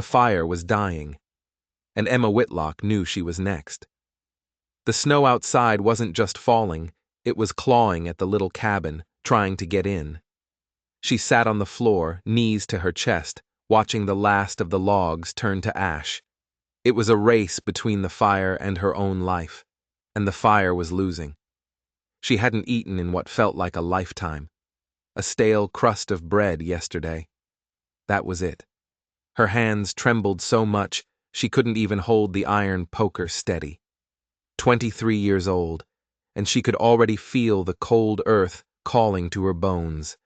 The fire was dying, and Emma Whitlock knew she was next. The snow outside wasn't just falling, it was clawing at the little cabin, trying to get in. She sat on the floor, knees to her chest, watching the last of the logs turn to ash. It was a race between the fire and her own life, and the fire was losing. She hadn't eaten in what felt like a lifetime. A stale crust of bread yesterday. That was it. Her hands trembled so much she couldn't even hold the iron poker steady. 23 years old, and she could already feel the cold earth calling to her bones.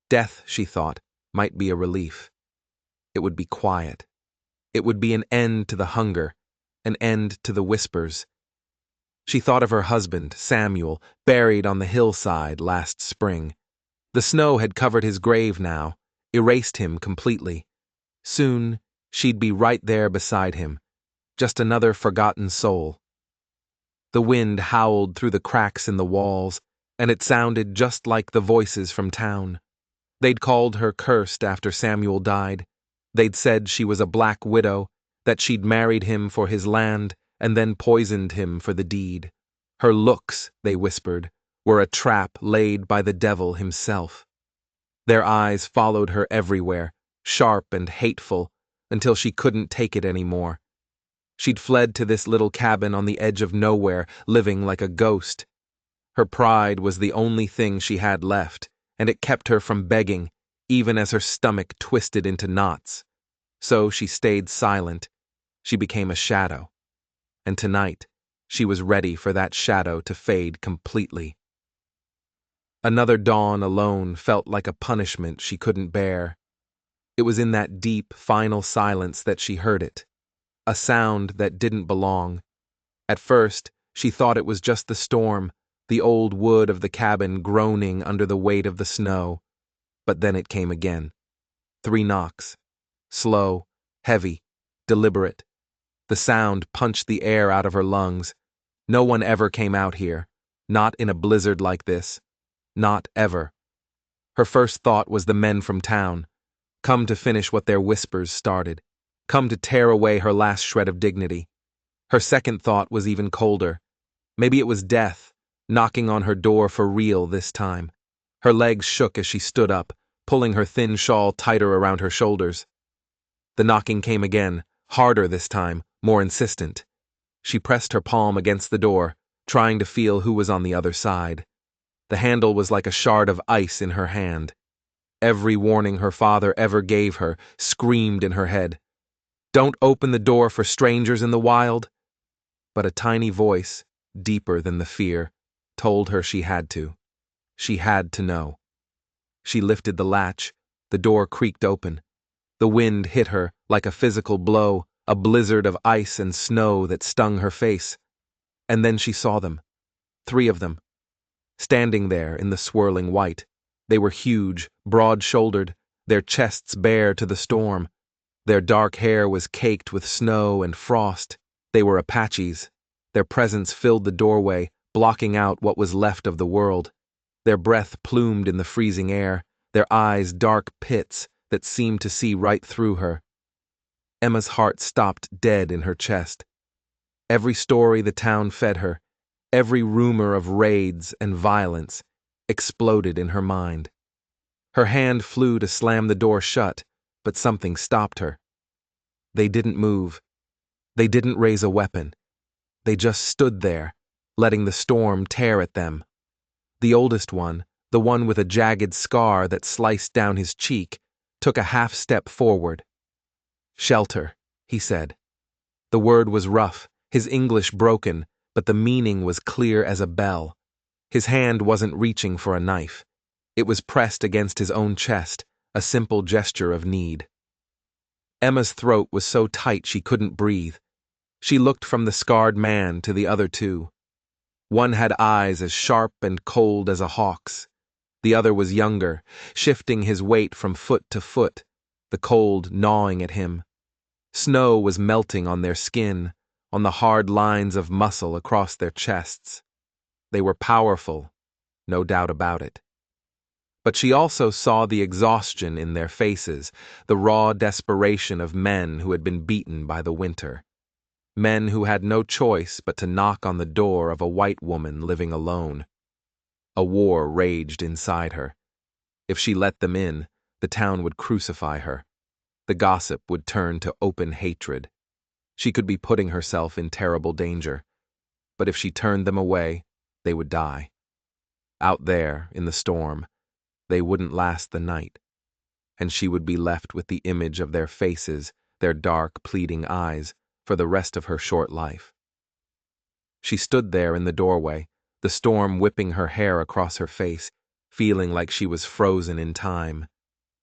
Death, she thought, might be a relief. It would be quiet. It would be an end to the hunger, an end to the whispers. She thought of her husband, Samuel, buried on the hillside last spring. The snow had covered his grave now, erased him completely. Soon, she'd be right there beside him, just another forgotten soul. The wind howled through the cracks in the walls, and it sounded just like the voices from town. They'd called her cursed after Samuel died. They'd said she was a black widow, that she'd married him for his land and then poisoned him for the deed. Her looks, they whispered, were a trap laid by the devil himself. Their eyes followed her everywhere, sharp and hateful, until she couldn't take it anymore. She'd fled to this little cabin on the edge of nowhere, living like a ghost. Her pride was the only thing she had left, and it kept her from begging, even as her stomach twisted into knots. So she stayed silent. She became a shadow. And tonight, she was ready for that shadow to fade completely. Another dawn alone felt like a punishment she couldn't bear. It was in that deep, final silence that she heard it. A sound that didn't belong. At first, she thought it was just the storm, the old wood of the cabin groaning under the weight of the snow. But then it came again. 3 knocks. Slow, heavy, deliberate. The sound punched the air out of her lungs. No one ever came out here. Not in a blizzard like this. Not ever. Her first thought was the men from town, come to finish what their whispers started, come to tear away her last shred of dignity. Her second thought was even colder. Maybe it was death, knocking on her door for real this time. Her legs shook as she stood up, pulling her thin shawl tighter around her shoulders. The knocking came again, harder this time, more insistent. She pressed her palm against the door, trying to feel who was on the other side. The handle was like a shard of ice in her hand. Every warning her father ever gave her screamed in her head. Don't open the door for strangers in the wild. But a tiny voice, deeper than the fear, told her she had to. She had to know. She lifted the latch. The door creaked open. The wind hit her like a physical blow, a blizzard of ice and snow that stung her face. And then she saw them. 3 of them. Standing there in the swirling white. They were huge, broad-shouldered, their chests bare to the storm. Their dark hair was caked with snow and frost. They were Apaches. Their presence filled the doorway, blocking out what was left of the world. Their breath plumed in the freezing air, their eyes dark pits that seemed to see right through her. Emma's heart stopped dead in her chest. Every story the town fed her, every rumor of raids and violence, exploded in her mind. Her hand flew to slam the door shut, but something stopped her. They didn't move. They didn't raise a weapon. They just stood there, letting the storm tear at them. The oldest one, the one with a jagged scar that sliced down his cheek, took a half step forward. "Shelter," he said. The word was rough, his English broken, but the meaning was clear as a bell. His hand wasn't reaching for a knife. It was pressed against his own chest, a simple gesture of need. Emma's throat was so tight she couldn't breathe. She looked from the scarred man to the other 2. One had eyes as sharp and cold as a hawk's. The other was younger, shifting his weight from foot to foot, the cold gnawing at him. Snow was melting on their skin, on the hard lines of muscle across their chests. They were powerful, no doubt about it. But she also saw the exhaustion in their faces, the raw desperation of men who had been beaten by the winter. Men who had no choice but to knock on the door of a white woman living alone. A war raged inside her. If she let them in, the town would crucify her. The gossip would turn to open hatred. She could be putting herself in terrible danger. But if she turned them away, they would die. Out there, in the storm, they wouldn't last the night, and she would be left with the image of their faces, their dark, pleading eyes, for the rest of her short life. She stood there in the doorway, the storm whipping her hair across her face, feeling like she was frozen in time.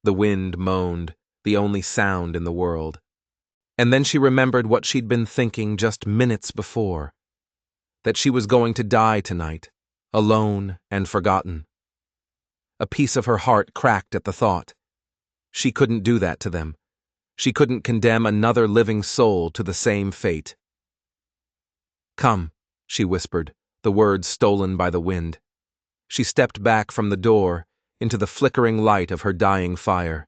The wind moaned, the only sound in the world. And then she remembered what she'd been thinking just minutes before, that she was going to die tonight, alone and forgotten. A piece of her heart cracked at the thought. She couldn't do that to them. She couldn't condemn another living soul to the same fate. "Come," she whispered, the words stolen by the wind. She stepped back from the door, into the flickering light of her dying fire.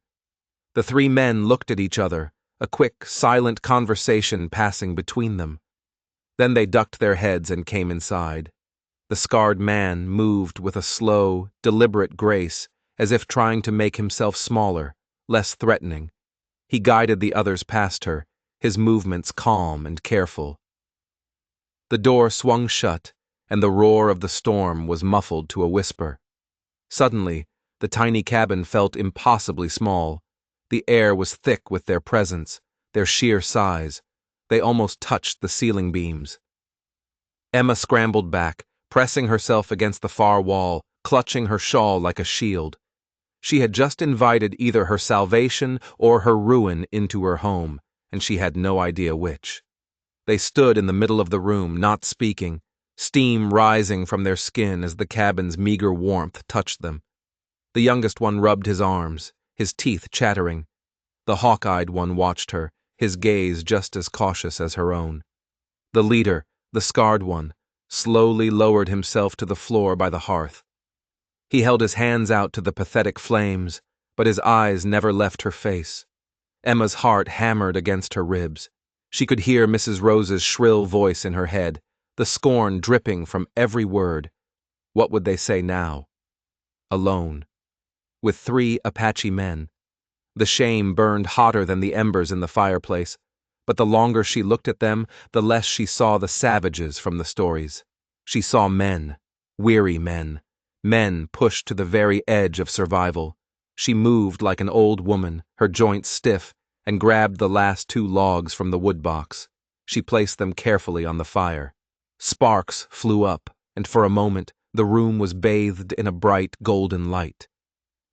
The three men looked at each other, a quick, silent conversation passing between them. Then they ducked their heads and came inside. The scarred man moved with a slow, deliberate grace, as if trying to make himself smaller, less threatening. He guided the others past her, his movements calm and careful. The door swung shut, and the roar of the storm was muffled to a whisper. Suddenly, the tiny cabin felt impossibly small. The air was thick with their presence, their sheer size. They almost touched the ceiling beams. Emma scrambled back, pressing herself against the far wall, clutching her shawl like a shield. She had just invited either her salvation or her ruin into her home, and she had no idea which. They stood in the middle of the room, not speaking, steam rising from their skin as the cabin's meager warmth touched them. The youngest one rubbed his arms, his teeth chattering. The hawk-eyed one watched her, his gaze just as cautious as her own. The leader, the scarred one, slowly lowered himself to the floor by the hearth. He held his hands out to the pathetic flames, but his eyes never left her face. Emma's heart hammered against her ribs. She could hear Mrs. Rose's shrill voice in her head, the scorn dripping from every word. What would they say now? Alone. With 3 Apache men. The shame burned hotter than the embers in the fireplace, but the longer she looked at them, the less she saw the savages from the stories. She saw men, weary men pushed to the very edge of survival. She moved like an old woman, her joints stiff, and grabbed the last 2 logs from the wood box. She placed them carefully on the fire. Sparks flew up, and for a moment, the room was bathed in a bright golden light.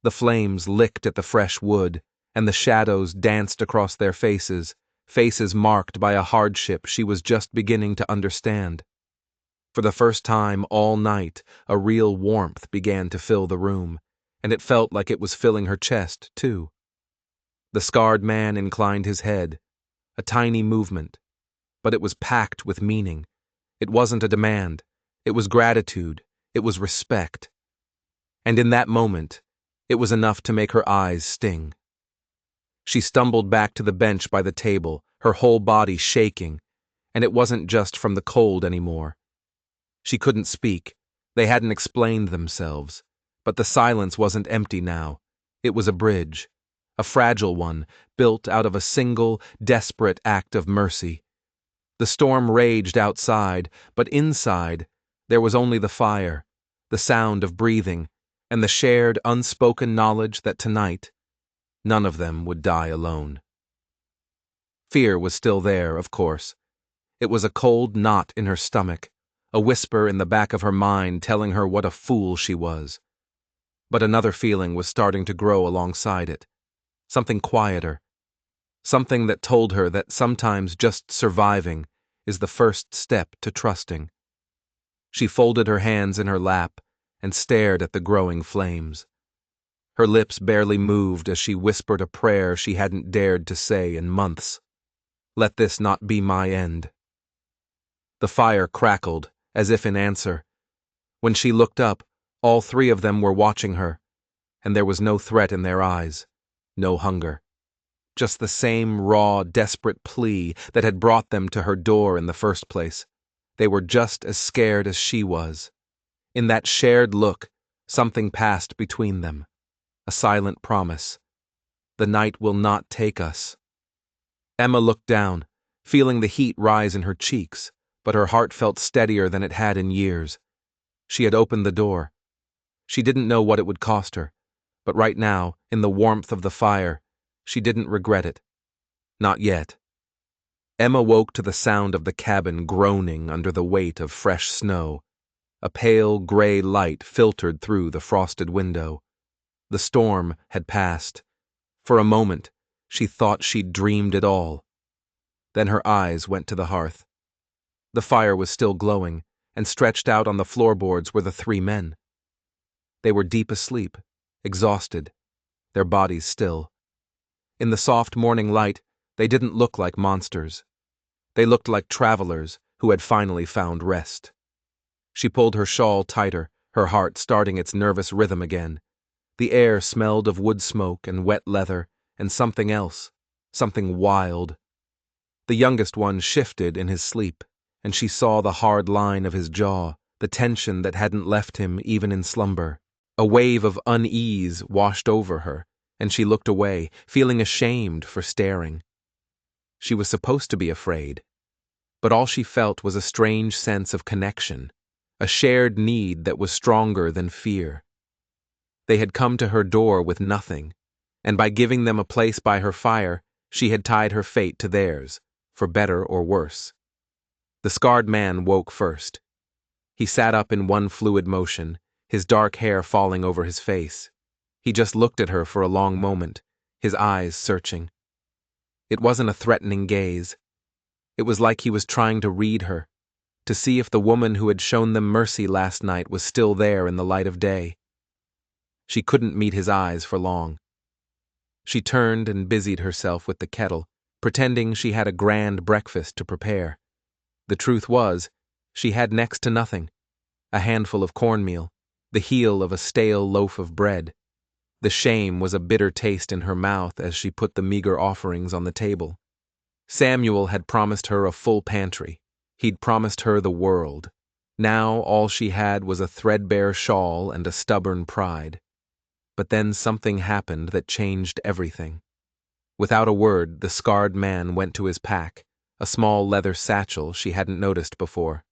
The flames licked at the fresh wood, and the shadows danced across their faces, faces marked by a hardship she was just beginning to understand. For the first time all night, a real warmth began to fill the room, and it felt like it was filling her chest, too. The scarred man inclined his head, a tiny movement, but it was packed with meaning. It wasn't a demand, it was gratitude, it was respect. And in that moment, it was enough to make her eyes sting. She stumbled back to the bench by the table, her whole body shaking, and it wasn't just from the cold anymore. She couldn't speak. They hadn't explained themselves, but the silence wasn't empty now. It was a bridge, a fragile one, built out of a single, desperate act of mercy. The storm raged outside, but inside, there was only the fire, the sound of breathing, and the shared, unspoken knowledge that tonight, none of them would die alone. Fear was still there, of course. It was a cold knot in her stomach, a whisper in the back of her mind telling her what a fool she was. But another feeling was starting to grow alongside it, something quieter, something that told her that sometimes just surviving is the first step to trusting. She folded her hands in her lap and stared at the growing flames. Her lips barely moved as she whispered a prayer she hadn't dared to say in months. Let this not be my end. The fire crackled, as if in answer. When she looked up, all 3 of them were watching her, and there was no threat in their eyes, no hunger. Just the same raw, desperate plea that had brought them to her door in the first place. They were just as scared as she was. In that shared look, something passed between them. A silent promise. The night will not take us. Emma looked down, feeling the heat rise in her cheeks, but her heart felt steadier than it had in years. She had opened the door. She didn't know what it would cost her, but right now, in the warmth of the fire, she didn't regret it. Not yet. Emma woke to the sound of the cabin groaning under the weight of fresh snow. A pale gray light filtered through the frosted window. The storm had passed. For a moment, she thought she'd dreamed it all. Then her eyes went to the hearth. The fire was still glowing, and stretched out on the floorboards were the three men. They were deep asleep, exhausted, their bodies still. In the soft morning light, they didn't look like monsters. They looked like travelers who had finally found rest. She pulled her shawl tighter, her heart starting its nervous rhythm again. The air smelled of wood smoke and wet leather and something else, something wild. The youngest one shifted in his sleep, and she saw the hard line of his jaw, the tension that hadn't left him even in slumber. A wave of unease washed over her, and she looked away, feeling ashamed for staring. She was supposed to be afraid, but all she felt was a strange sense of connection, a shared need that was stronger than fear. They had come to her door with nothing, and by giving them a place by her fire, she had tied her fate to theirs, for better or worse. The scarred man woke first. He sat up in one fluid motion, his dark hair falling over his face. He just looked at her for a long moment, his eyes searching. It wasn't a threatening gaze. It was like he was trying to read her, to see if the woman who had shown them mercy last night was still there in the light of day. She couldn't meet his eyes for long. She turned and busied herself with the kettle, pretending she had a grand breakfast to prepare. The truth was, she had next to nothing. A handful of cornmeal, the heel of a stale loaf of bread. The shame was a bitter taste in her mouth as she put the meager offerings on the table. Samuel had promised her a full pantry. He'd promised her the world. Now all she had was a threadbare shawl and a stubborn pride. But then something happened that changed everything. Without a word, the scarred man went to his pack, a small leather satchel she hadn't noticed before.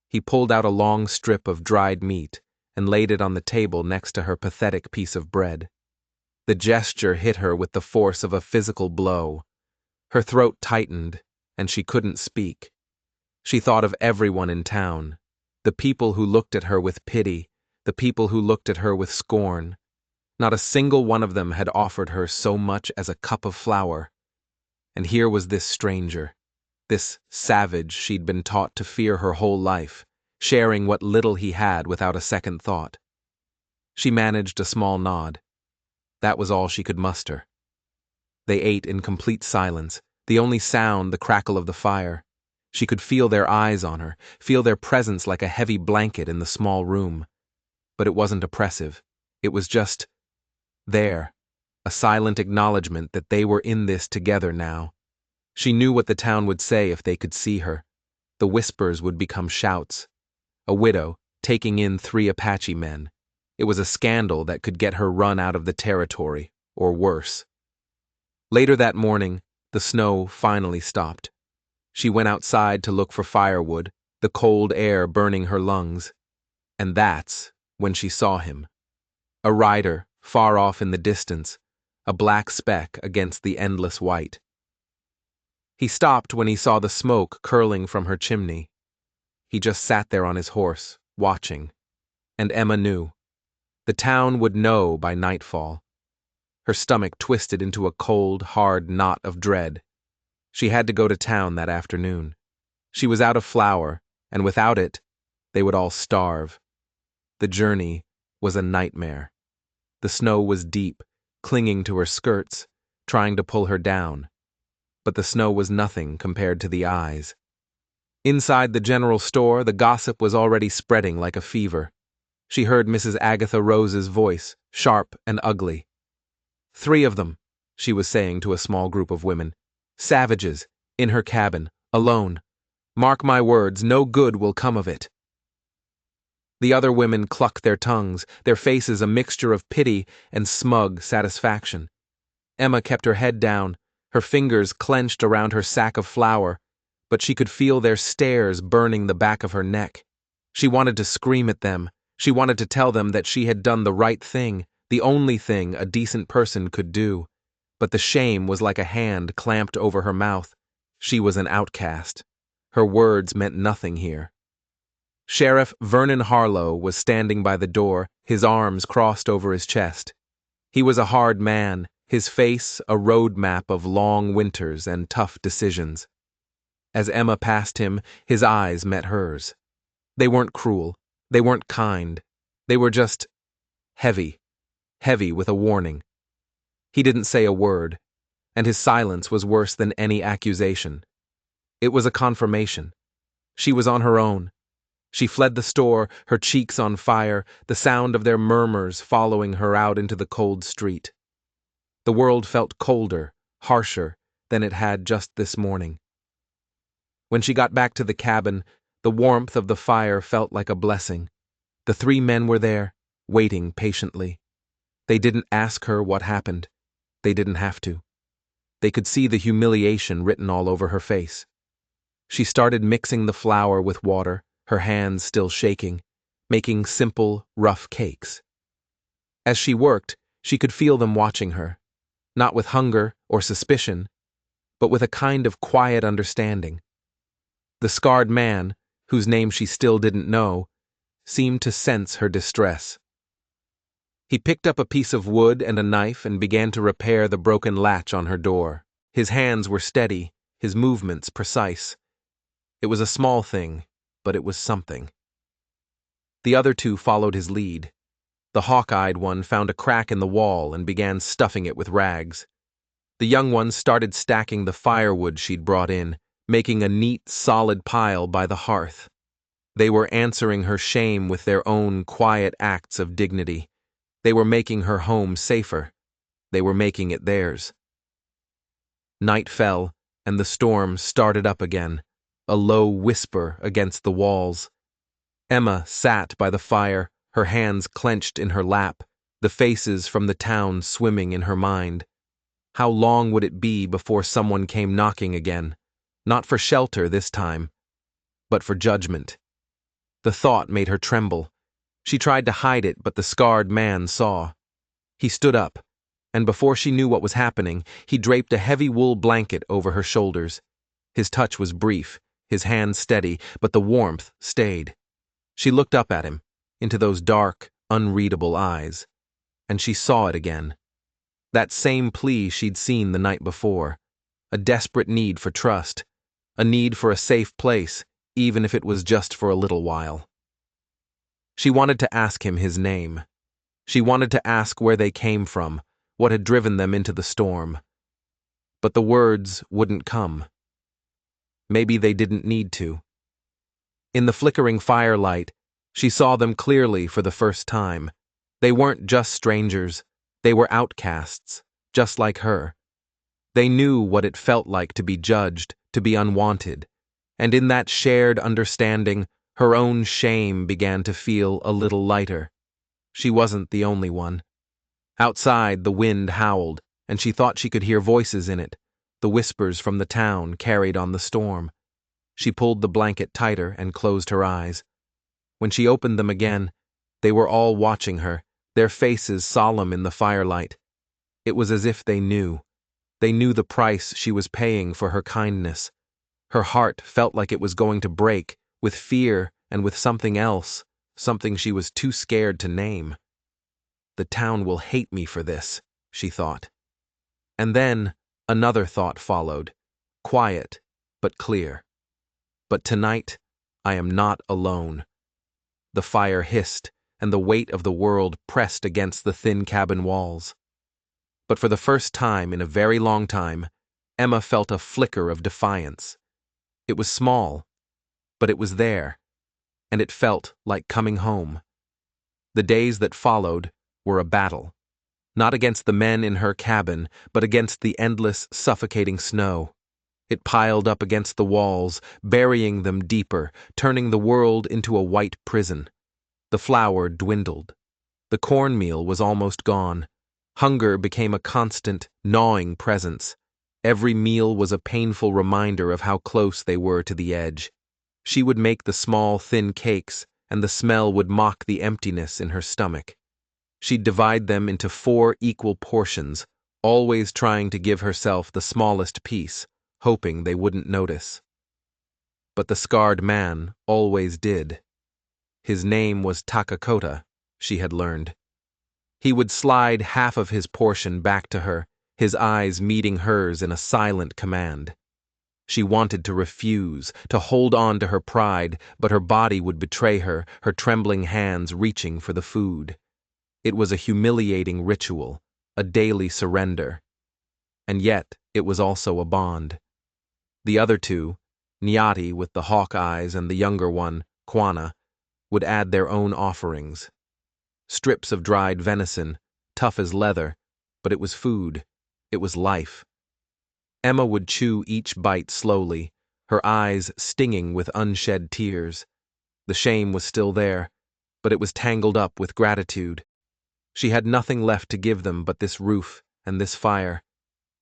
He pulled out a long strip of dried meat and laid it on the table next to her pathetic piece of bread. The gesture hit her with the force of a physical blow. Her throat tightened, and she couldn't speak. She thought of everyone in town, the people who looked at her with pity, the people who looked at her with scorn. Not a single one of them had offered her so much as a cup of flour. And here was this stranger, this savage she'd been taught to fear her whole life, sharing what little he had without a second thought. She managed a small nod. That was all she could muster. They ate in complete silence, the only sound the crackle of the fire. She could feel their eyes on her, feel their presence like a heavy blanket in the small room. But it wasn't oppressive. It was just there, a silent acknowledgement that they were in this together now. She knew what the town would say if they could see her. The whispers would become shouts. A widow, taking in 3 Apache men. It was a scandal that could get her run out of the territory, or worse. Later that morning, the snow finally stopped. She went outside to look for firewood, the cold air burning her lungs. And that's when she saw him. A rider, far off in the distance, a black speck against the endless white. He stopped when he saw the smoke curling from her chimney. He just sat there on his horse, watching. And Emma knew. The town would know by nightfall. Her stomach twisted into a cold, hard knot of dread. She had to go to town that afternoon. She was out of flour, and without it, they would all starve. The journey was a nightmare. The snow was deep, clinging to her skirts, trying to pull her down. But the snow was nothing compared to the eyes. Inside the general store, the gossip was already spreading like a fever. She heard Mrs. Agatha Rose's voice, sharp and ugly. 3 of them, she was saying to a small group of women. Savages, in her cabin, alone. Mark my words, no good will come of it. The other women clucked their tongues, their faces a mixture of pity and smug satisfaction. Emma kept her head down, her fingers clenched around her sack of flour, but she could feel their stares burning the back of her neck. She wanted to scream at them. She wanted to tell them that she had done the right thing, the only thing a decent person could do. But the shame was like a hand clamped over her mouth. She was an outcast. Her words meant nothing here. Sheriff Vernon Harlow was standing by the door, his arms crossed over his chest. He was a hard man, his face a road map of long winters and tough decisions. As Emma passed him, his eyes met hers. They weren't cruel. They weren't kind. They were just heavy with a warning. He didn't say a word, and his silence was worse than any accusation. It was a confirmation. She was on her own. She fled the store, her cheeks on fire, the sound of their murmurs following her out into the cold street. The world felt colder, harsher than it had just this morning. When she got back to the cabin, the warmth of the fire felt like a blessing. The 3 men were there, waiting patiently. They didn't ask her what happened. They didn't have to. They could see the humiliation written all over her face. She started mixing the flour with water, her hands still shaking, making simple, rough cakes. As she worked, she could feel them watching her, not with hunger or suspicion, but with a kind of quiet understanding. The scarred man, whose name she still didn't know, seemed to sense her distress. He picked up a piece of wood and a knife and began to repair the broken latch on her door. His hands were steady, his movements precise. It was a small thing, but it was something. The other 2 followed his lead. The hawk-eyed one found a crack in the wall and began stuffing it with rags. The young one started stacking the firewood she'd brought in, making a neat, solid pile by the hearth. They were answering her shame with their own quiet acts of dignity. They were making her home safer. They were making it theirs. Night fell, and the storm started up again, a low whisper against the walls. Emma sat by the fire, her hands clenched in her lap, the faces from the town swimming in her mind. How long would it be before someone came knocking again? Not for shelter this time, but for judgment. The thought made her tremble. She tried to hide it, but the scarred man saw. He stood up, and before she knew what was happening, he draped a heavy wool blanket over her shoulders. His touch was brief, his hand steady, but the warmth stayed. She looked up at him, into those dark, unreadable eyes, and she saw it again. That same plea she'd seen the night before. A desperate need for trust. A need for a safe place, even if it was just for a little while. She wanted to ask him his name. She wanted to ask where they came from, what had driven them into the storm. But the words wouldn't come. Maybe they didn't need to. In the flickering firelight, she saw them clearly for the first time. They weren't just strangers. They were outcasts, just like her. They knew what it felt like to be judged, to be unwanted, and in that shared understanding, her own shame began to feel a little lighter. She wasn't the only one. Outside, the wind howled, and she thought she could hear voices in it, the whispers from the town carried on the storm. She pulled the blanket tighter and closed her eyes. When she opened them again, they were all watching her, their faces solemn in the firelight. It was as if they knew. They knew the price she was paying for her kindness. Her heart felt like it was going to break, with fear and with something else, something she was too scared to name. The town will hate me for this, she thought. And then another thought followed, quiet but clear. But tonight, I am not alone. The fire hissed, and the weight of the world pressed against the thin cabin walls. But for the first time in a very long time, Emma felt a flicker of defiance. It was small, but it was there, and it felt like coming home. The days that followed were a battle. Not against the men in her cabin, but against the endless, suffocating snow. It piled up against the walls, burying them deeper, turning the world into a white prison. The flour dwindled. The cornmeal was almost gone. Hunger became a constant, gnawing presence. Every meal was a painful reminder of how close they were to the edge. She would make the small, thin cakes, and the smell would mock the emptiness in her stomach. She'd divide them into 4 equal portions, always trying to give herself the smallest piece, hoping they wouldn't notice. But the scarred man always did. His name was Takakota, she had learned. He would slide half of his portion back to her, his eyes meeting hers in a silent command. She wanted to refuse, to hold on to her pride, but her body would betray her, her trembling hands reaching for the food. It was a humiliating ritual, a daily surrender. And yet, it was also a bond. The other 2, Nyati with the hawk eyes and the younger one, Kwana, would add their own offerings. Strips of dried venison, tough as leather, but it was food. It was life. Emma would chew each bite slowly, her eyes stinging with unshed tears. The shame was still there, but it was tangled up with gratitude. She had nothing left to give them but this roof and this fire.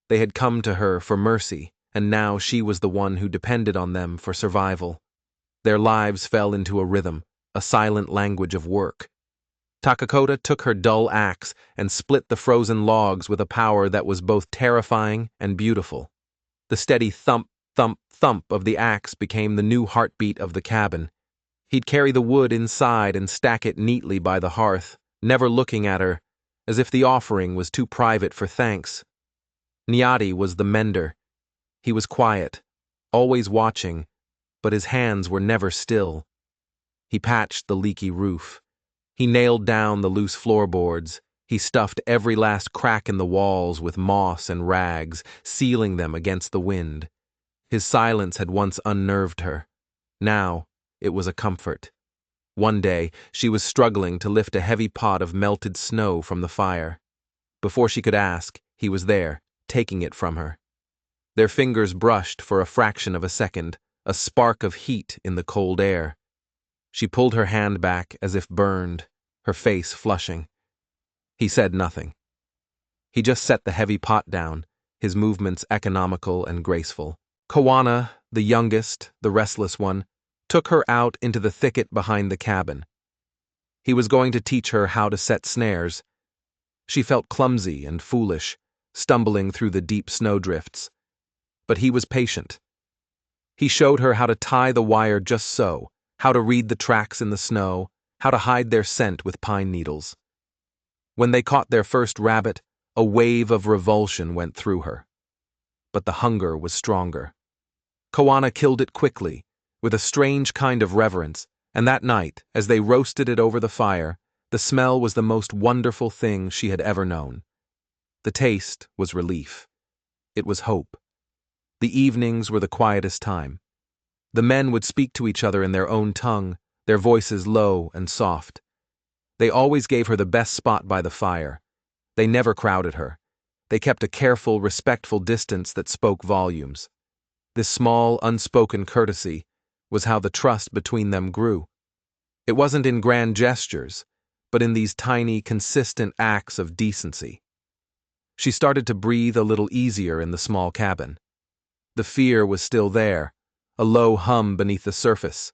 They had come to her for mercy, and now she was the one who depended on them for survival. Their lives fell into a rhythm, a silent language of work. Takakota took her dull axe and split the frozen logs with a power that was both terrifying and beautiful. The steady thump, thump, thump of the axe became the new heartbeat of the cabin. He'd carry the wood inside and stack it neatly by the hearth, never looking at her, as if the offering was too private for thanks. Nyati was the mender. He was quiet, always watching, but his hands were never still. He patched the leaky roof. He nailed down the loose floorboards. He stuffed every last crack in the walls with moss and rags, sealing them against the wind. His silence had once unnerved her. Now, it was a comfort. One day, she was struggling to lift a heavy pot of melted snow from the fire. Before she could ask, he was there, taking it from her. Their fingers brushed for a fraction of a second, a spark of heat in the cold air. She pulled her hand back as if burned, her face flushing. He said nothing. He just set the heavy pot down, his movements economical and graceful. Kawana, the youngest, the restless one, took her out into the thicket behind the cabin. He was going to teach her how to set snares. She felt clumsy and foolish, stumbling through the deep snowdrifts. But he was patient. He showed her how to tie the wire just so, how to read the tracks in the snow, how to hide their scent with pine needles. When they caught their first rabbit, a wave of revulsion went through her. But the hunger was stronger. Kawana killed it quickly, with a strange kind of reverence, and that night, as they roasted it over the fire, the smell was the most wonderful thing she had ever known. The taste was relief. It was hope. The evenings were the quietest time. The men would speak to each other in their own tongue, their voices low and soft. They always gave her the best spot by the fire. They never crowded her. They kept a careful, respectful distance that spoke volumes. This small, unspoken courtesy was how the trust between them grew. It wasn't in grand gestures, but in these tiny, consistent acts of decency. She started to breathe a little easier in the small cabin. The fear was still there, a low hum beneath the surface,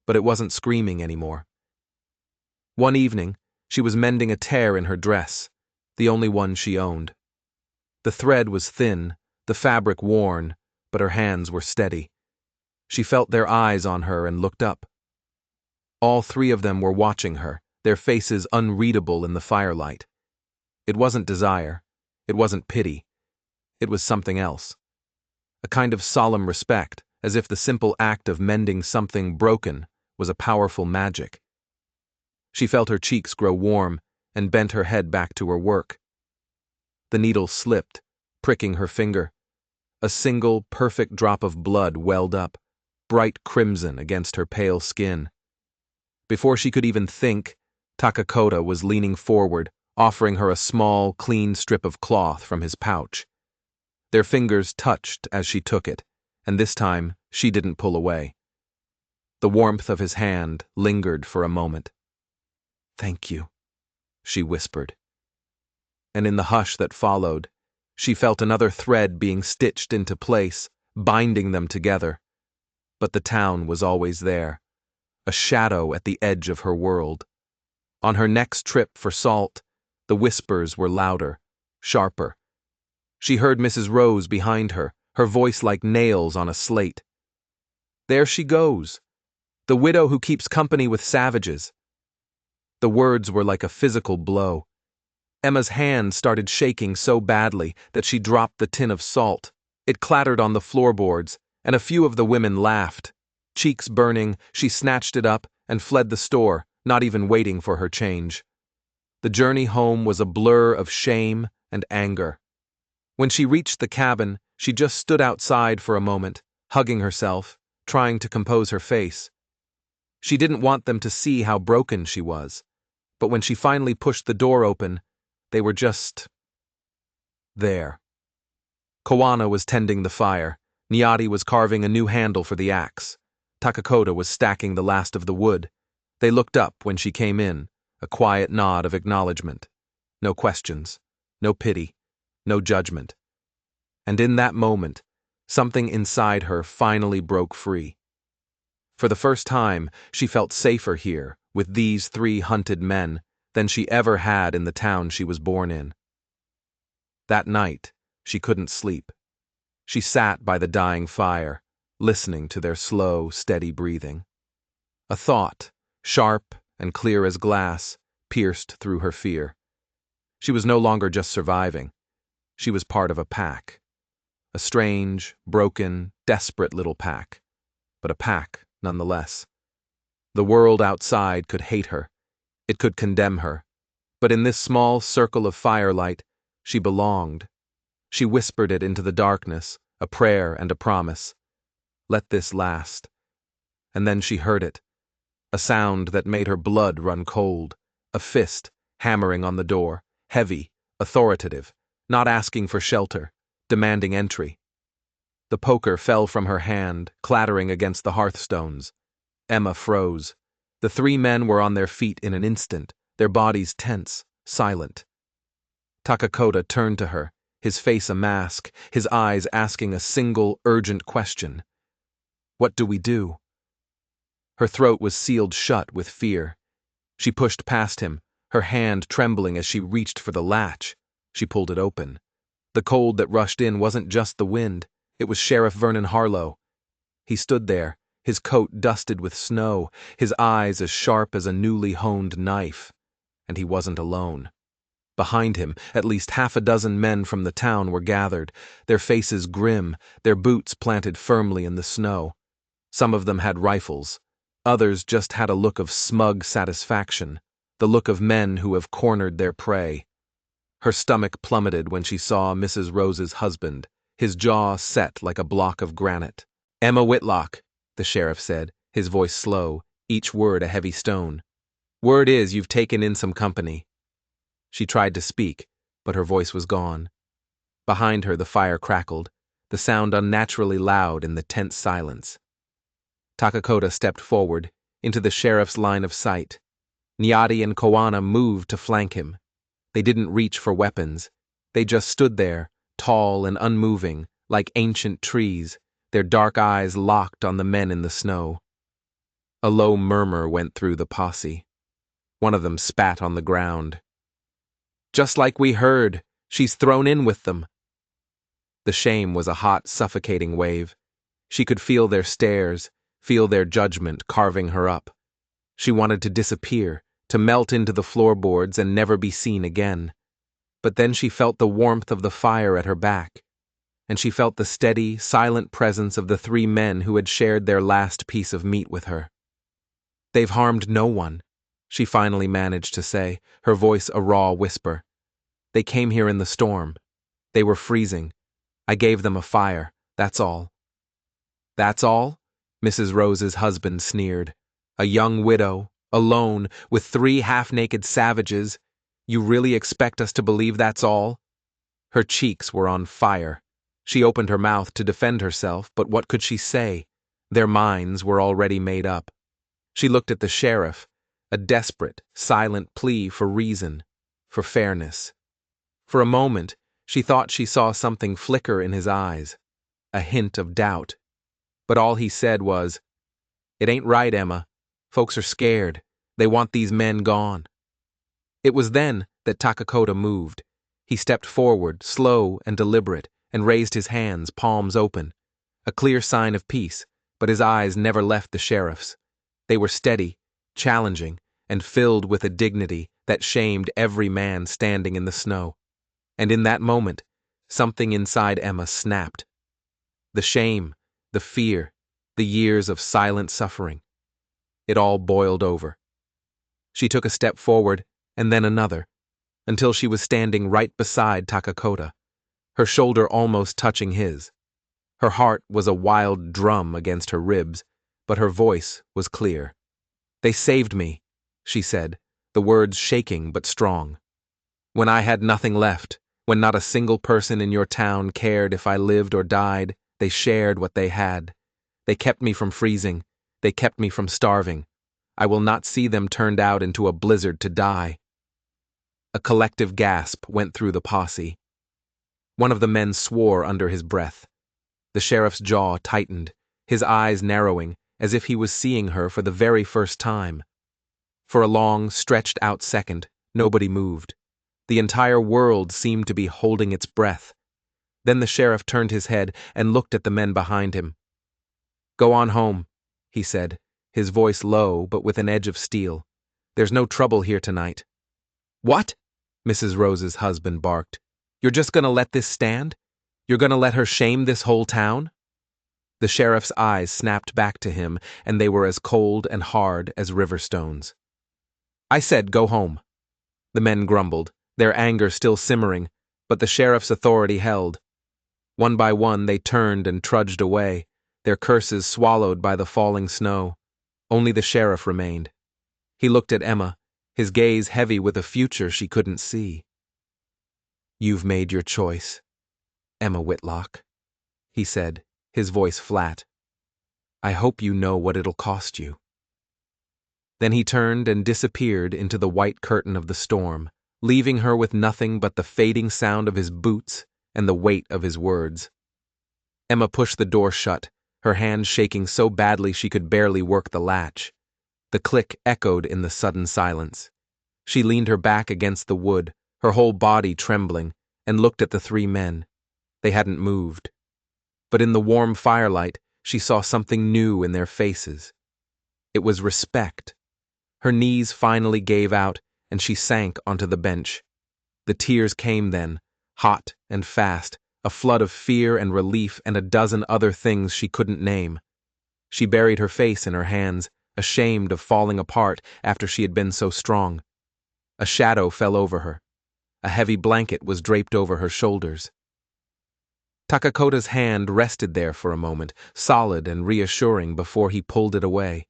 but it wasn't screaming anymore. One evening, she was mending a tear in her dress, the only one she owned. The thread was thin, the fabric worn, but her hands were steady. She felt their eyes on her and looked up. All 3 of them were watching her, their faces unreadable in the firelight. It wasn't desire. It wasn't pity. It was something else. A kind of solemn respect, as if the simple act of mending something broken was a powerful magic. She felt her cheeks grow warm and bent her head back to her work. The needle slipped, pricking her finger. A single, perfect drop of blood welled up, bright crimson against her pale skin. Before she could even think, Takakota was leaning forward, offering her a small, clean strip of cloth from his pouch. Their fingers touched as she took it, and this time she didn't pull away. The warmth of his hand lingered for a moment. "Thank you," she whispered. And in the hush that followed, she felt another thread being stitched into place, binding them together. But the town was always there, a shadow at the edge of her world. On her next trip for salt, the whispers were louder, sharper. She heard Mrs. Rose behind her, her voice like nails on a slate. "There she goes, the widow who keeps company with savages." The words were like a physical blow. Emma's hand started shaking so badly that she dropped the tin of salt. It clattered on the floorboards, and a few of the women laughed. Cheeks burning, she snatched it up and fled the store, not even waiting for her change. The journey home was a blur of shame and anger. When she reached the cabin, she just stood outside for a moment, hugging herself, trying to compose her face. She didn't want them to see how broken she was, but when she finally pushed the door open, they were just there. Kawana was tending the fire. Nyati was carving a new handle for the axe. Takakota was stacking the last of the wood. They looked up when she came in, a quiet nod of acknowledgement. No questions, no pity, no judgment. And in that moment, something inside her finally broke free. For the first time, she felt safer here, with these 3 hunted men, than she ever had in the town she was born in. That night, she couldn't sleep. She sat by the dying fire, listening to their slow, steady breathing. A thought, sharp and clear as glass, pierced through her fear. She was no longer just surviving. She was part of a pack. A strange, broken, desperate little pack. But a pack, nonetheless. The world outside could hate her. It could condemn her. But in this small circle of firelight, she belonged. She whispered it into the darkness, a prayer and a promise. Let this last. And then she heard it. A sound that made her blood run cold. A fist hammering on the door, heavy, authoritative, not asking for shelter, demanding entry. The poker fell from her hand, clattering against the hearthstones. Emma froze. The 3 men were on their feet in an instant, their bodies tense, silent. Takakota turned to her, his face a mask, his eyes asking a single, urgent question. "What do we do?" Her throat was sealed shut with fear. She pushed past him, her hand trembling as she reached for the latch. She pulled it open. The cold that rushed in wasn't just the wind, it was Sheriff Vernon Harlow. He stood there, his coat dusted with snow, his eyes as sharp as a newly honed knife. And he wasn't alone. Behind him, at least 6 men from the town were gathered, their faces grim, their boots planted firmly in the snow. Some of them had rifles. Others just had a look of smug satisfaction, the look of men who have cornered their prey. Her stomach plummeted when she saw Mrs. Rose's husband, his jaw set like a block of granite. "Emma Whitlock," the sheriff said, his voice slow, each word a heavy stone. "Word is you've taken in some company." She tried to speak, but her voice was gone. Behind her the fire crackled, the sound unnaturally loud in the tense silence. Takakota stepped forward, into the sheriff's line of sight. Nyati and Kawana moved to flank him. They didn't reach for weapons. They just stood there, tall and unmoving, like ancient trees, their dark eyes locked on the men in the snow. A low murmur went through the posse. One of them spat on the ground. "Just like we heard, she's thrown in with them." The shame was a hot, suffocating wave. She could feel their stares, feel their judgment carving her up. She wanted to disappear, to melt into the floorboards and never be seen again. But then she felt the warmth of the fire at her back, and she felt the steady, silent presence of the 3 men who had shared their last piece of meat with her. "They've harmed no one," she finally managed to say, her voice a raw whisper. "They came here in the storm. They were freezing. I gave them a fire, that's all." "That's all?" Mrs. Rose's husband sneered. "A young widow, Alone, with 3 half-naked savages. You really expect us to believe that's all? Her cheeks were on fire. She opened her mouth to defend herself, but what could she say? Their minds were already made up. She looked at the sheriff, a desperate, silent plea for reason, for fairness. For a moment, she thought she saw something flicker in his eyes, a hint of doubt. But all he said was, "It ain't right, Emma. Folks are scared. They want these men gone." It was then that Takakota moved. He stepped forward, slow and deliberate, and raised his hands, palms open. A clear sign of peace, but his eyes never left the sheriff's. They were steady, challenging, and filled with a dignity that shamed every man standing in the snow. And in that moment, something inside Emma snapped. The shame, the fear, the years of silent suffering. It all boiled over. She took a step forward, and then another, until she was standing right beside Takakota, her shoulder almost touching his. Her heart was a wild drum against her ribs, but her voice was clear. "They saved me," she said, the words shaking but strong. "When I had nothing left, when not a single person in your town cared if I lived or died, they shared what they had. They kept me from freezing. They kept me from starving. I will not see them turned out into a blizzard to die." A collective gasp went through the posse. One of the men swore under his breath. The sheriff's jaw tightened, his eyes narrowing, as if he was seeing her for the very first time. For a long, stretched-out second, nobody moved. The entire world seemed to be holding its breath. Then the sheriff turned his head and looked at the men behind him. "Go on home," he said, his voice low but with an edge of steel. "There's no trouble here tonight." "What?" Mrs. Rose's husband barked. "You're just gonna let this stand? You're gonna let her shame this whole town?" The sheriff's eyes snapped back to him, and they were as cold and hard as river stones. "I said go home." The men grumbled, their anger still simmering, but the sheriff's authority held. One by one they turned and trudged away, their curses swallowed by the falling snow. Only the sheriff remained. He looked at Emma, his gaze heavy with a future she couldn't see. "You've made your choice, Emma Whitlock," he said, his voice flat. "I hope you know what it'll cost you." Then he turned and disappeared into the white curtain of the storm, leaving her with nothing but the fading sound of his boots and the weight of his words. Emma pushed the door shut, her hand shaking so badly she could barely work the latch. The click echoed in the sudden silence. She leaned her back against the wood, her whole body trembling, and looked at the 3 men. They hadn't moved. But in the warm firelight, she saw something new in their faces. It was respect. Her knees finally gave out, and she sank onto the bench. The tears came then, hot and fast, a flood of fear and relief and a dozen other things she couldn't name. She buried her face in her hands, ashamed of falling apart after she had been so strong. A shadow fell over her. A heavy blanket was draped over her shoulders. Takakota's hand rested there for a moment, solid and reassuring before he pulled it away.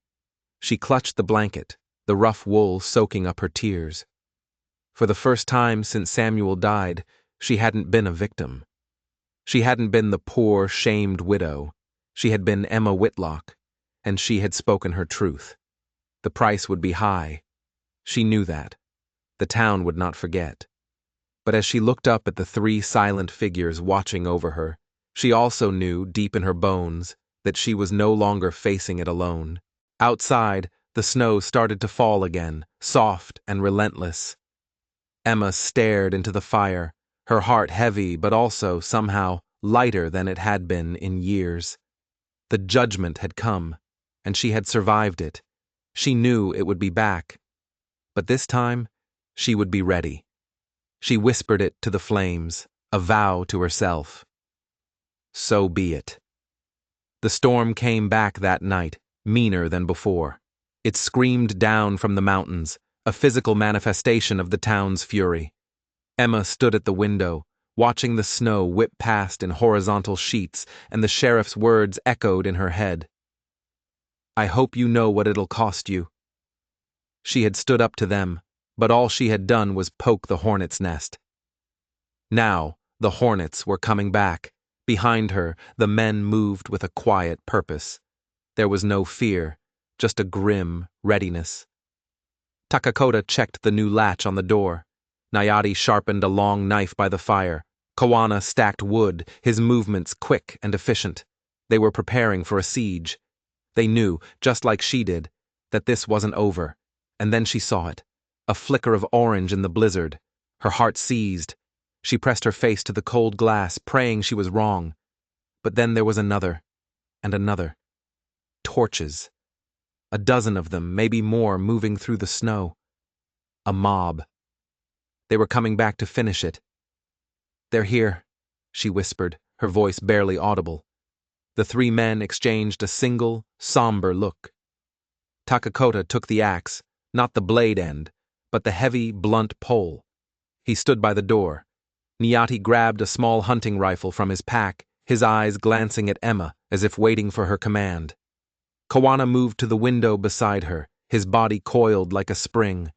She clutched the blanket, the rough wool soaking up her tears. For the first time since Samuel died, she hadn't been a victim. She hadn't been the poor, shamed widow. She had been Emma Whitlock, and she had spoken her truth. The price would be high. She knew that. The town would not forget. But as she looked up at the 3 silent figures watching over her, she also knew, deep in her bones, that she was no longer facing it alone. Outside, the snow started to fall again, soft and relentless. Emma stared into the fire, her heart heavy but also, somehow, lighter than it had been in years. The judgment had come, and she had survived it. She knew it would be back. But this time, she would be ready. She whispered it to the flames, a vow to herself. So be it. The storm came back that night, meaner than before. It screamed down from the mountains, a physical manifestation of the town's fury. Emma stood at the window, watching the snow whip past in horizontal sheets, and the sheriff's words echoed in her head. "I hope you know what it'll cost you." She had stood up to them, but all she had done was poke the hornet's nest. Now, the hornets were coming back. Behind her, the men moved with a quiet purpose. There was no fear, just a grim readiness. Takakota checked the new latch on the door. Nayati sharpened a long knife by the fire. Kawana stacked wood, his movements quick and efficient. They were preparing for a siege. They knew, just like she did, that this wasn't over. And then she saw it. A flicker of orange in the blizzard. Her heart seized. She pressed her face to the cold glass, praying she was wrong. But then there was another, and another. Torches. A dozen of them, maybe more, moving through the snow. A mob. They were coming back to finish it. "They're here," she whispered, her voice barely audible. The three men exchanged a single, somber look. Takakota took the axe, not the blade end, but the heavy, blunt pole. He stood by the door. Nayati grabbed a small hunting rifle from his pack, his eyes glancing at Emma as if waiting for her command. Kawana moved to the window beside her, his body coiled like a spring.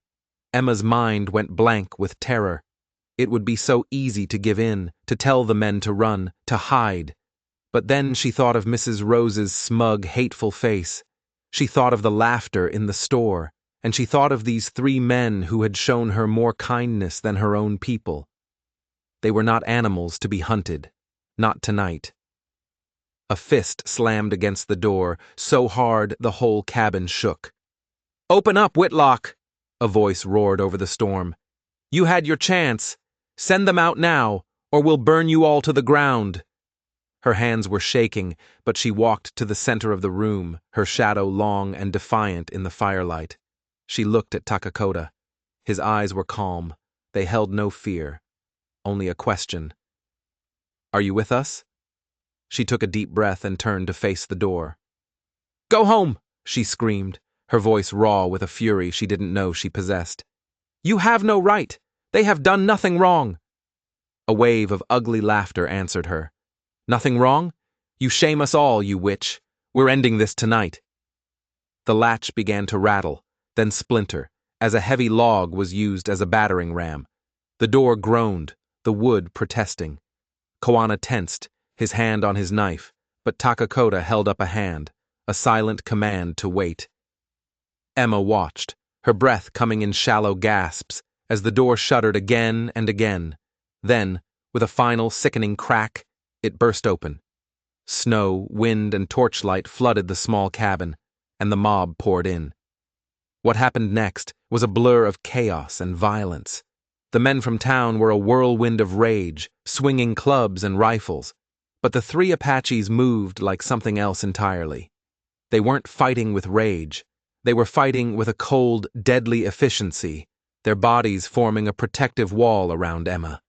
Emma's mind went blank with terror. It would be so easy to give in, to tell the men to run, to hide. But then she thought of Mrs. Rose's smug, hateful face. She thought of the laughter in the store, and she thought of these three men who had shown her more kindness than her own people. They were not animals to be hunted. Not tonight. A fist slammed against the door, so hard the whole cabin shook. "Open up, Whitlock!" a voice roared over the storm. "You had your chance. Send them out now, or we'll burn you all to the ground." Her hands were shaking, but she walked to the center of the room, her shadow long and defiant in the firelight. She looked at Takakota. His eyes were calm. They held no fear, only a question. "Are you with us?" She took a deep breath and turned to face the door. "Go home!" she screamed, her voice raw with a fury she didn't know she possessed. "You have no right! They have done nothing wrong!" A wave of ugly laughter answered her. "Nothing wrong? You shame us all, you witch. We're ending this tonight." The latch began to rattle, then splinter, as a heavy log was used as a battering ram. The door groaned, the wood protesting. Kawana tensed, his hand on his knife, but Takakota held up a hand, a silent command to wait. Emma watched, her breath coming in shallow gasps, as the door shuddered again and again. Then, with a final sickening crack, it burst open. Snow, wind, and torchlight flooded the small cabin, and the mob poured in. What happened next was a blur of chaos and violence. The men from town were a whirlwind of rage, swinging clubs and rifles. But the three Apaches moved like something else entirely. They weren't fighting with rage. They were fighting with a cold, deadly efficiency, their bodies forming a protective wall around Emma.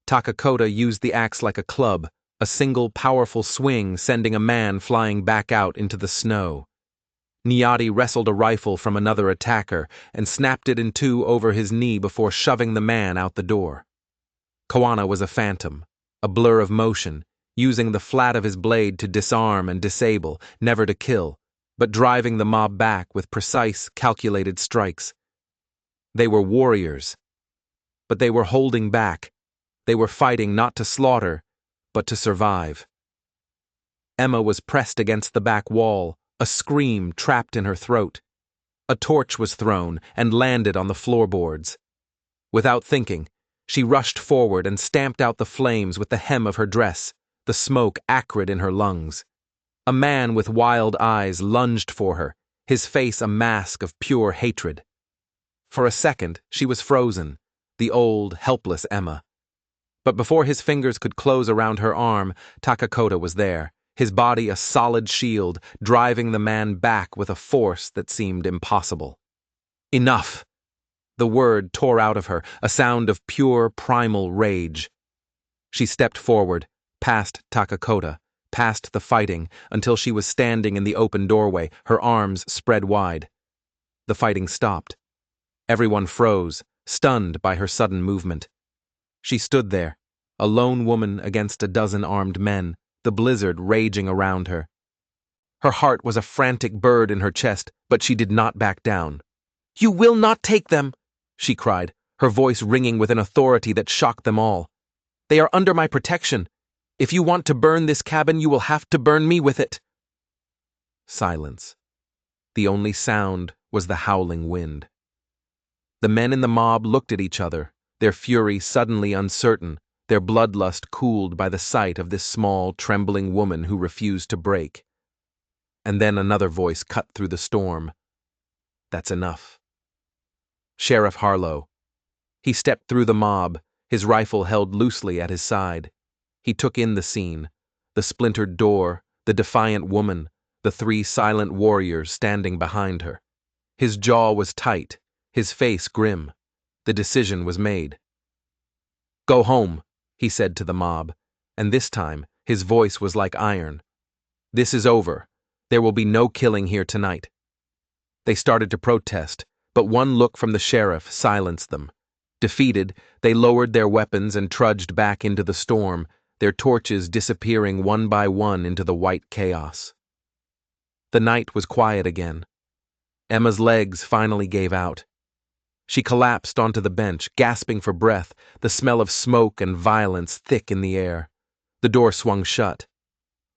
Takakota used the axe like a club, a single powerful swing sending a man flying back out into the snow. Nayati wrestled a rifle from another attacker and snapped it in two over his knee before shoving the man out the door. Kawana was a phantom, a blur of motion, using the flat of his blade to disarm and disable, never to kill, but driving the mob back with precise, calculated strikes. They were warriors, but they were holding back. They were fighting not to slaughter, but to survive. Emma was pressed against the back wall, a scream trapped in her throat. A torch was thrown and landed on the floorboards. Without thinking, she rushed forward and stamped out the flames with the hem of her dress, the smoke acrid in her lungs. A man with wild eyes lunged for her, his face a mask of pure hatred. For a second, she was frozen, the old, helpless Emma. But before his fingers could close around her arm, Takakota was there, his body a solid shield, driving the man back with a force that seemed impossible. "Enough!" The word tore out of her, a sound of pure, primal rage. She stepped forward, past Takakota, past the fighting, until she was standing in the open doorway, her arms spread wide. The fighting stopped. Everyone froze, stunned by her sudden movement. She stood there, a lone woman against a dozen armed men, the blizzard raging around her. Her heart was a frantic bird in her chest, but she did not back down. You will not take them, she cried, her voice ringing with an authority that shocked them all. They are under my protection. If you want to burn this cabin, you will have to burn me with it. Silence. The only sound was the howling wind. The men in the mob looked at each other, their fury suddenly uncertain, their bloodlust cooled by the sight of this small, trembling woman who refused to break. And then another voice cut through the storm. That's enough. Sheriff Harlow. He stepped through the mob, his rifle held loosely at his side. He took in the scene, the splintered door, the defiant woman, the three silent warriors standing behind her. His jaw was tight, his face grim. The decision was made. Go home, he said to the mob, and this time his voice was like iron. This is over. There will be no killing here tonight. They started to protest, but one look from the sheriff silenced them. Defeated, they lowered their weapons and trudged back into the storm, their torches disappearing one by one into the white chaos. The night was quiet again. Emma's legs finally gave out. She collapsed onto the bench, gasping for breath, the smell of smoke and violence thick in the air. The door swung shut.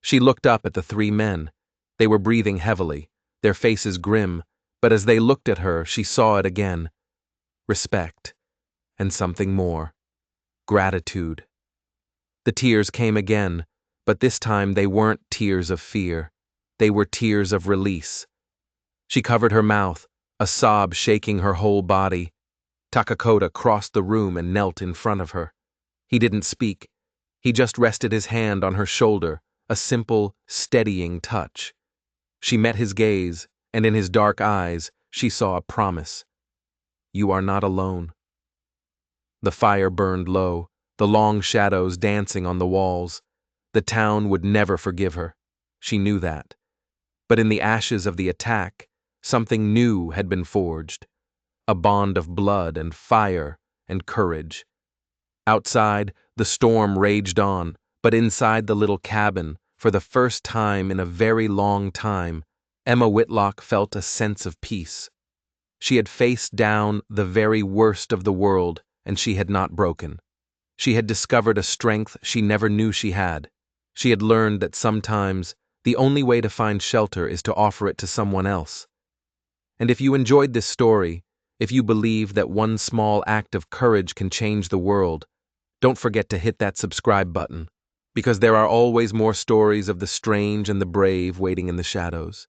She looked up at the three men. They were breathing heavily, their faces grim, but as they looked at her, she saw it again. Respect. And something more. Gratitude. The tears came again, but this time they weren't tears of fear. They were tears of release. She covered her mouth, a sob shaking her whole body. Takakota crossed the room and knelt in front of her. He didn't speak. He just rested his hand on her shoulder, a simple, steadying touch. She met his gaze, and in his dark eyes, she saw a promise. You are not alone. The fire burned low, the long shadows dancing on the walls. The town would never forgive her. She knew that. But in the ashes of the attack, something new had been forged. A bond of blood and fire and courage. Outside, the storm raged on, but inside the little cabin, for the first time in a very long time, Emma Whitlock felt a sense of peace. She had faced down the very worst of the world, and she had not broken. She had discovered a strength she never knew she had. She had learned that sometimes the only way to find shelter is to offer it to someone else. And if you enjoyed this story, if you believe that one small act of courage can change the world, don't forget to hit that subscribe button, because there are always more stories of the strange and the brave waiting in the shadows.